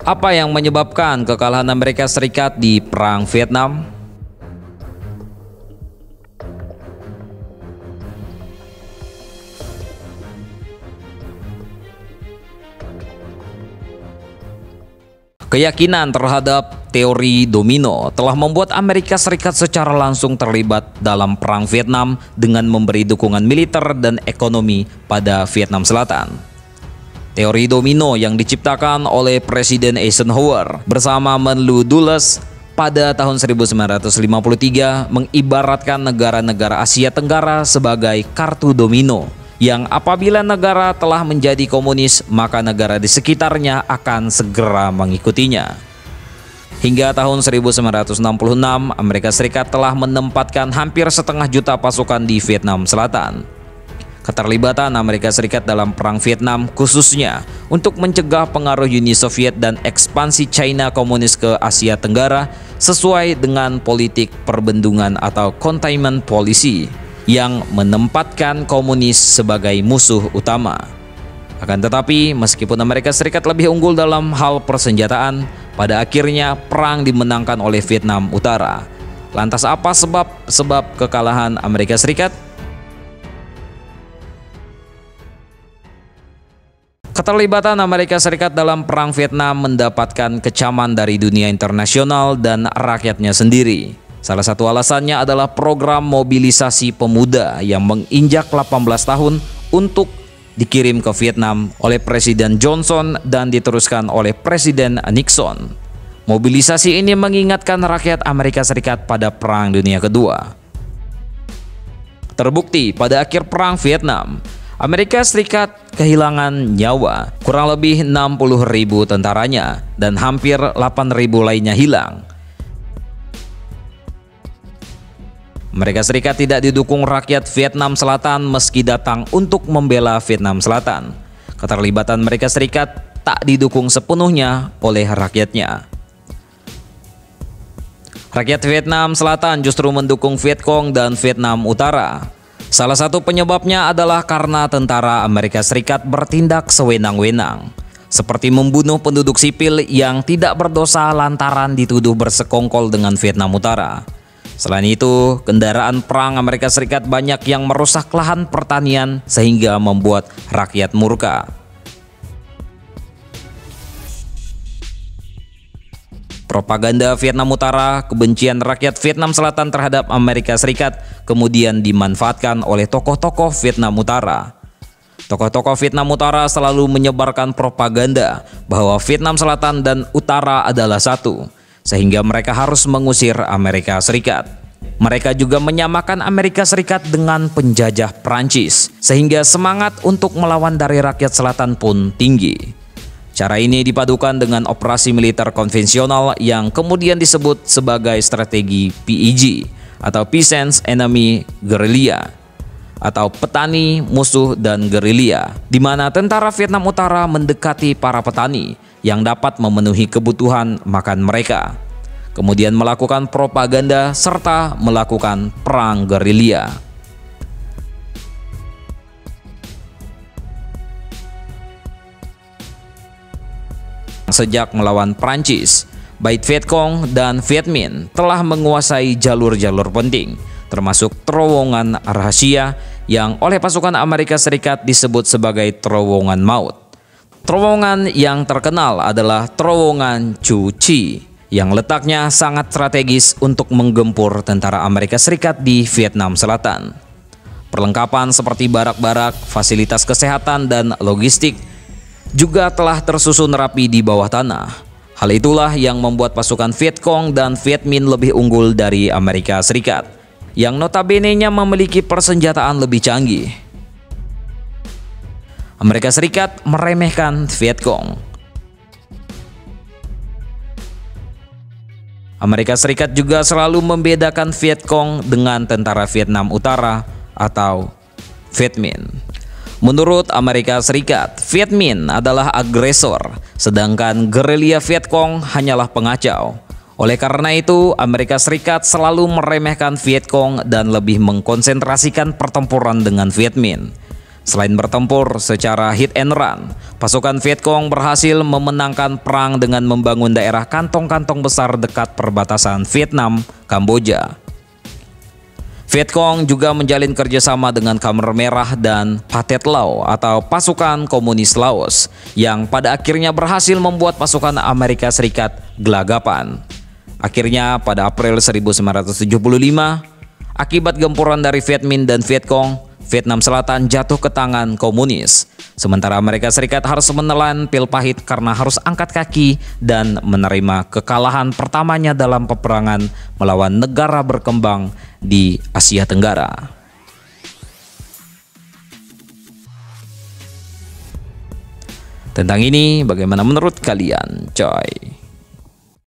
Apa yang menyebabkan kekalahan Amerika Serikat di Perang Vietnam? Keyakinan terhadap teori domino telah membuat Amerika Serikat secara langsung terlibat dalam Perang Vietnam dengan memberi dukungan militer dan ekonomi pada Vietnam Selatan. Teori domino yang diciptakan oleh Presiden Eisenhower bersama Menlu Dulles pada tahun 1953 mengibaratkan negara-negara Asia Tenggara sebagai kartu domino yang apabila negara telah menjadi komunis maka negara di sekitarnya akan segera mengikutinya. Hingga tahun 1966 Amerika Serikat telah menempatkan hampir setengah juta pasukan di Vietnam Selatan. Keterlibatan Amerika Serikat dalam Perang Vietnam khususnya untuk mencegah pengaruh Uni Soviet dan ekspansi China komunis ke Asia Tenggara sesuai dengan politik perbendungan atau containment policy yang menempatkan komunis sebagai musuh utama. Akan tetapi, meskipun Amerika Serikat lebih unggul dalam hal persenjataan, pada akhirnya perang dimenangkan oleh Vietnam Utara. Lantas apa sebab kekalahan Amerika Serikat? Keterlibatan Amerika Serikat dalam Perang Vietnam mendapatkan kecaman dari dunia internasional dan rakyatnya sendiri. Salah satu alasannya adalah program mobilisasi pemuda yang menginjak 18 tahun untuk dikirim ke Vietnam oleh Presiden Johnson dan diteruskan oleh Presiden Nixon. Mobilisasi ini mengingatkan rakyat Amerika Serikat pada Perang Dunia Kedua. Terbukti pada akhir Perang Vietnam, Amerika Serikat kehilangan nyawa, kurang lebih 60.000 tentaranya dan hampir 8.000 lainnya hilang. Amerika Serikat tidak didukung rakyat Vietnam Selatan meski datang untuk membela Vietnam Selatan. Keterlibatan Amerika Serikat tak didukung sepenuhnya oleh rakyatnya. Rakyat Vietnam Selatan justru mendukung Vietcong dan Vietnam Utara. Salah satu penyebabnya adalah karena tentara Amerika Serikat bertindak sewenang-wenang, seperti membunuh penduduk sipil yang tidak berdosa lantaran dituduh bersekongkol dengan Vietnam Utara. Selain itu, kendaraan perang Amerika Serikat banyak yang merusak lahan pertanian sehingga membuat rakyat murka. Propaganda Vietnam Utara, kebencian rakyat Vietnam Selatan terhadap Amerika Serikat kemudian dimanfaatkan oleh tokoh-tokoh Vietnam Utara. Tokoh-tokoh Vietnam Utara selalu menyebarkan propaganda bahwa Vietnam Selatan dan Utara adalah satu, sehingga mereka harus mengusir Amerika Serikat. Mereka juga menyamakan Amerika Serikat dengan penjajah Prancis, sehingga semangat untuk melawan dari rakyat selatan pun tinggi. Cara ini dipadukan dengan operasi militer konvensional yang kemudian disebut sebagai strategi PEG atau Peasants Enemy Guerrilla atau petani, musuh, dan gerilya, di mana tentara Vietnam Utara mendekati para petani yang dapat memenuhi kebutuhan makan mereka, kemudian melakukan propaganda serta melakukan perang gerilya. Sejak melawan Prancis, baik Vietcong dan Viet Minh telah menguasai jalur-jalur penting, termasuk terowongan rahasia yang oleh pasukan Amerika Serikat disebut sebagai terowongan maut. Terowongan yang terkenal adalah terowongan Chu Chi, yang letaknya sangat strategis untuk menggempur tentara Amerika Serikat di Vietnam Selatan. Perlengkapan seperti barak-barak, fasilitas kesehatan, dan logistik juga telah tersusun rapi di bawah tanah. Hal itulah yang membuat pasukan Vietcong dan Viet Minh lebih unggul dari Amerika Serikat, yang notabene-nya memiliki persenjataan lebih canggih. Amerika Serikat meremehkan Vietcong. Amerika Serikat juga selalu membedakan Vietcong dengan tentara Vietnam Utara atau Viet Minh. Menurut Amerika Serikat, Viet Minh adalah agresor, sedangkan gerilya Vietcong hanyalah pengacau. Oleh karena itu, Amerika Serikat selalu meremehkan Vietcong dan lebih mengkonsentrasikan pertempuran dengan Viet Minh. Selain bertempur secara hit and run, pasukan Viet Cong berhasil memenangkan perang dengan membangun daerah kantong-kantong besar dekat perbatasan Vietnam-Kamboja. Viet Cong juga menjalin kerjasama dengan Khmer Merah dan Pathet Lao atau pasukan komunis Laos yang pada akhirnya berhasil membuat pasukan Amerika Serikat gelagapan. Akhirnya pada April 1975, akibat gempuran dari Viet Minh dan Viet Cong, Vietnam Selatan jatuh ke tangan komunis. Sementara Amerika Serikat harus menelan pil pahit karena harus angkat kaki dan menerima kekalahan pertamanya dalam peperangan melawan negara berkembang di Asia Tenggara. Tentang ini, bagaimana menurut kalian, coy?